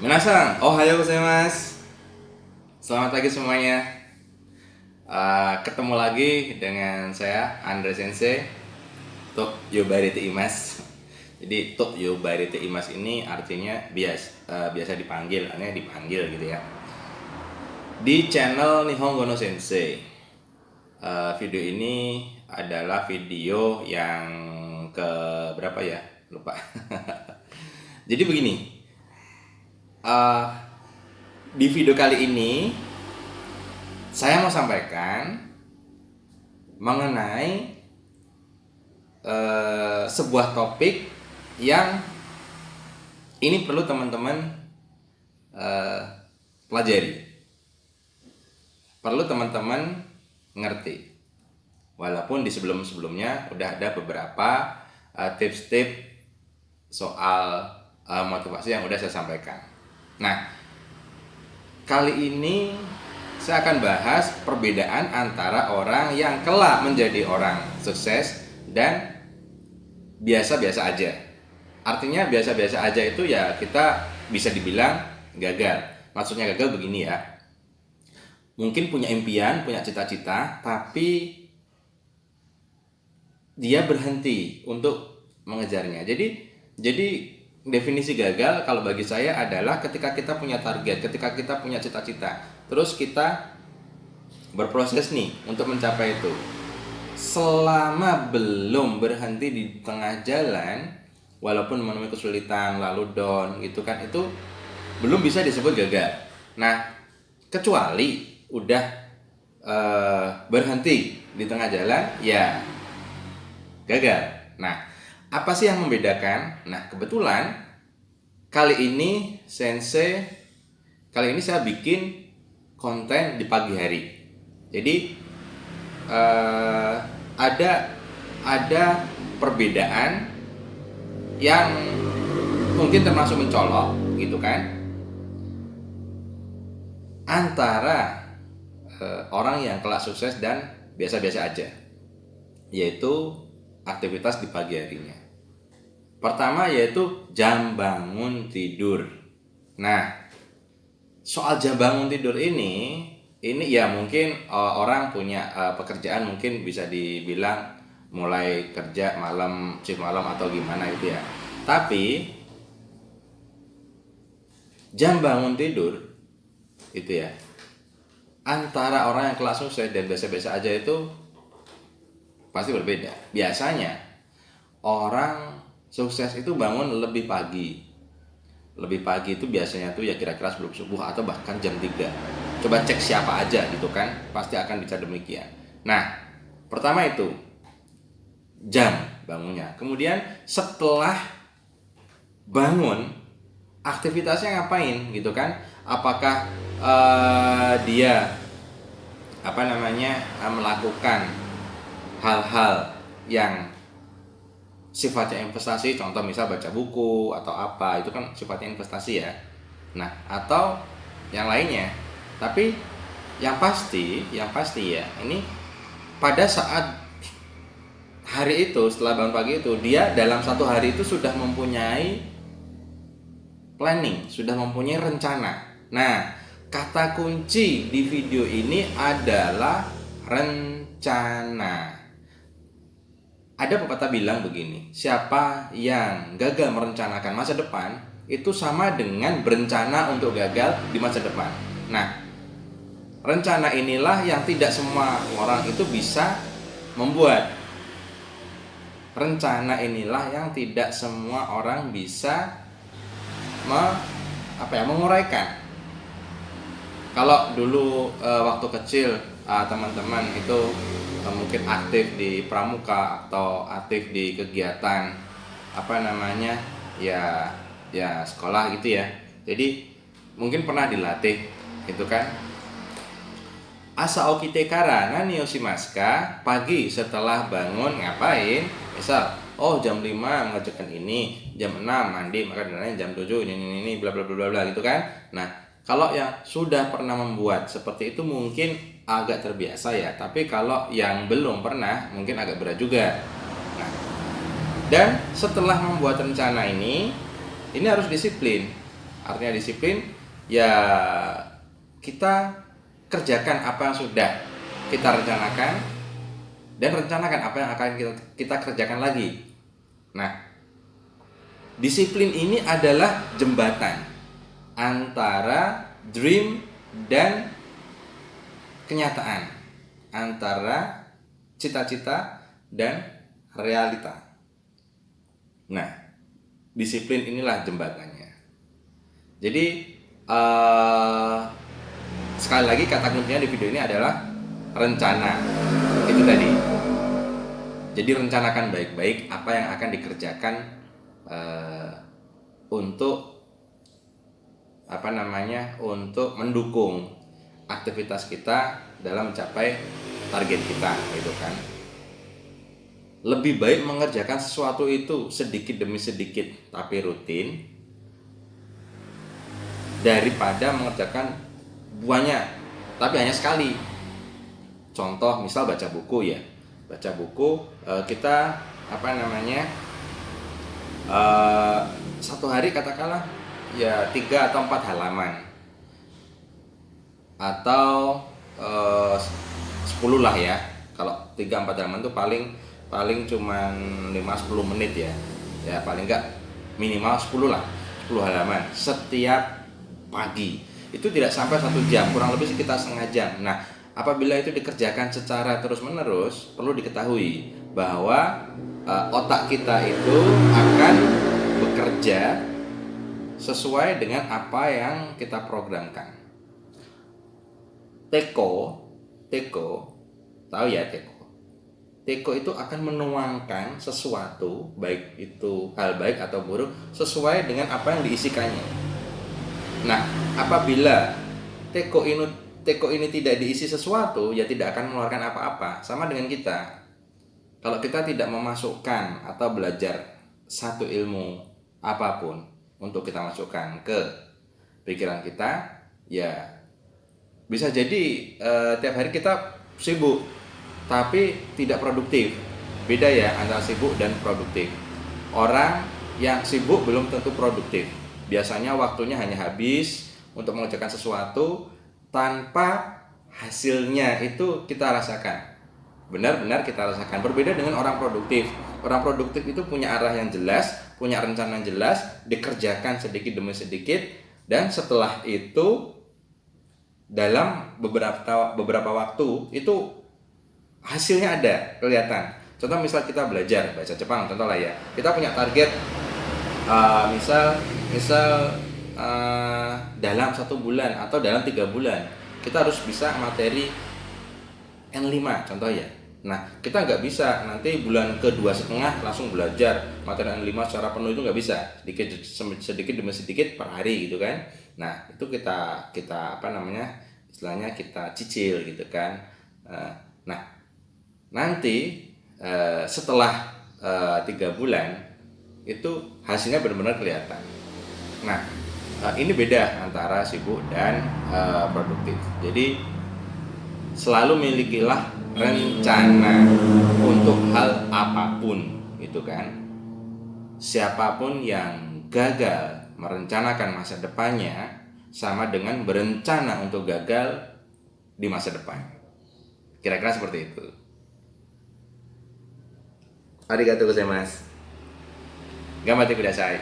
Minasan, ohayo gozaimasu. Selamat pagi semuanya. Ketemu lagi dengan saya Andre Sensei Tok Yobarite Imas. Jadi Tok Yobarite Imas ini artinya biasa dipanggil, artinya dipanggil gitu ya. Di channel Nihongo no Sensei. Video ini adalah video yang ke berapa ya? Lupa. Jadi begini. Di video kali ini saya mau sampaikan mengenai sebuah topik yang ini perlu teman-teman pelajari, perlu teman-teman ngerti. Walaupun di sebelum-sebelumnya udah ada beberapa tips-tips soal motivasi yang udah saya sampaikan. Nah, kali ini saya akan bahas perbedaan antara orang yang kelak menjadi orang sukses dan biasa-biasa aja. Artinya biasa-biasa aja itu ya kita bisa dibilang gagal. Maksudnya gagal begini ya. Mungkin punya impian, punya cita-cita, tapi dia berhenti untuk mengejarnya. Jadi definisi gagal kalau bagi saya adalah ketika kita punya target, ketika kita punya cita-cita, terus kita berproses nih untuk mencapai itu. Selama belum berhenti di tengah jalan, walaupun menemui kesulitan lalu down gitu kan, itu belum bisa disebut gagal. Nah, kecuali udah berhenti di tengah jalan, ya gagal. Nah, apa sih yang membedakan? Nah, kebetulan kali ini saya bikin konten di pagi hari. Jadi ada perbedaan yang mungkin termasuk mencolok gitu kan, antara orang yang kelak sukses dan biasa-biasa aja, yaitu aktivitas di pagi harinya. Pertama yaitu jam bangun tidur. Nah, soal jam bangun tidur ini ya mungkin orang punya pekerjaan mungkin bisa dibilang mulai kerja malam, shift malam atau gimana gitu ya. Tapi jam bangun tidur itu ya, antara orang yang kelak sukses dan biasa-biasa aja itu pasti berbeda. Biasanya orang sukses itu bangun lebih pagi. Lebih pagi itu biasanya tuh ya kira-kira sebelum subuh atau bahkan jam 3. Coba cek siapa aja gitu kan, pasti akan bicara demikian. Nah, pertama itu jam bangunnya. Kemudian setelah bangun, aktivitasnya ngapain gitu kan? Apakah dia melakukan hal-hal yang sifatnya investasi, contoh misal baca buku atau apa, itu kan sifatnya investasi ya. Nah, atau yang lainnya. Tapi yang pasti ya, ini pada saat hari itu, setelah bangun pagi itu, dia dalam satu hari itu sudah mempunyai planning, sudah mempunyai rencana. Nah, kata kunci di video ini adalah rencana. Ada pepatah bilang begini, siapa yang gagal merencanakan masa depan itu sama dengan berencana untuk gagal di masa depan. Nah, rencana inilah yang tidak semua orang itu bisa membuat. Rencana inilah yang tidak semua orang bisa menguraikan. Kalau dulu waktu kecil teman-teman itu mungkin aktif di pramuka atau aktif di kegiatan ya sekolah gitu ya. Jadi mungkin pernah dilatih gitu kan. Asa okite kara nani yoshimasu, pagi setelah bangun ngapain? Misal jam 5 mengerjakan ini, jam 6 mandi, makan dan lain, jam 7 ini bla bla bla bla gitu kan. Nah, kalau yang sudah pernah membuat seperti itu mungkin agak terbiasa ya, tapi kalau yang belum pernah mungkin agak berat juga. Nah, dan setelah membuat rencana ini harus disiplin. Artinya disiplin ya kita kerjakan apa yang sudah kita rencanakan dan rencanakan apa yang akan kita kerjakan lagi. Nah, disiplin ini adalah jembatan antara dream dan kenyataan, antara cita-cita dan realita. Nah, disiplin inilah jembatannya. Jadi sekali lagi kata kuncinya di video ini adalah rencana. Itu tadi. Jadi rencanakan baik-baik apa yang akan dikerjakan untuk untuk mendukung aktivitas kita dalam mencapai target kita, gitu kan. Lebih baik mengerjakan sesuatu itu sedikit demi sedikit tapi rutin daripada mengerjakan banyak tapi hanya sekali. Contoh misal baca buku ya. Baca buku kita satu hari katakanlah ya 3 atau 4 halaman atau 10 lah ya. Kalau 3-4 halaman itu paling cuman 5-10 menit ya. Ya paling enggak minimal 10 lah. 10 halaman setiap pagi. Itu tidak sampai 1 jam, kurang lebih sekitar setengah jam. Nah, apabila itu dikerjakan secara terus-menerus, perlu diketahui bahwa otak kita itu akan bekerja sesuai dengan apa yang kita programkan. Teko, tahu ya Teko? Teko itu akan menuangkan sesuatu, baik itu hal baik atau buruk, sesuai dengan apa yang diisikannya. Nah, apabila teko ini tidak diisi sesuatu, ya tidak akan mengeluarkan apa-apa. Sama dengan kita. Kalau kita tidak memasukkan atau belajar satu ilmu apapun untuk kita masukkan ke pikiran kita, ya bisa jadi tiap hari kita sibuk tapi tidak produktif. Beda ya antara sibuk dan produktif. Orang yang sibuk belum tentu produktif. Biasanya waktunya hanya habis untuk mengerjakan sesuatu tanpa hasilnya itu kita rasakan. Benar-benar kita rasakan. Berbeda dengan orang produktif. Orang produktif itu punya arah yang jelas, punya rencana yang jelas, dikerjakan sedikit demi sedikit, dan setelah itu dalam beberapa waktu itu hasilnya ada, kelihatan. Contoh misal kita belajar bahasa Jepang, contoh lah ya. Kita punya target misal dalam 1 bulan atau dalam 3 bulan kita harus bisa materi N5 contoh ya. Nah, kita nggak bisa nanti bulan ke-2,5 langsung belajar materi N5 secara penuh, itu nggak bisa, sedikit demi sedikit per hari gitu kan. Nah, itu kita istilahnya kita cicil gitu kan. Nah, nanti setelah 3 bulan itu hasilnya benar-benar kelihatan. Nah, ini beda antara sibuk dan produktif. Jadi selalu milikilah rencana untuk hal apapun, gitu kan. Siapapun yang gagal merencanakan masa depannya sama dengan berencana untuk gagal di masa depan. Kira-kira seperti itu. Arigatou gozaimasu. Gambatte kudasai.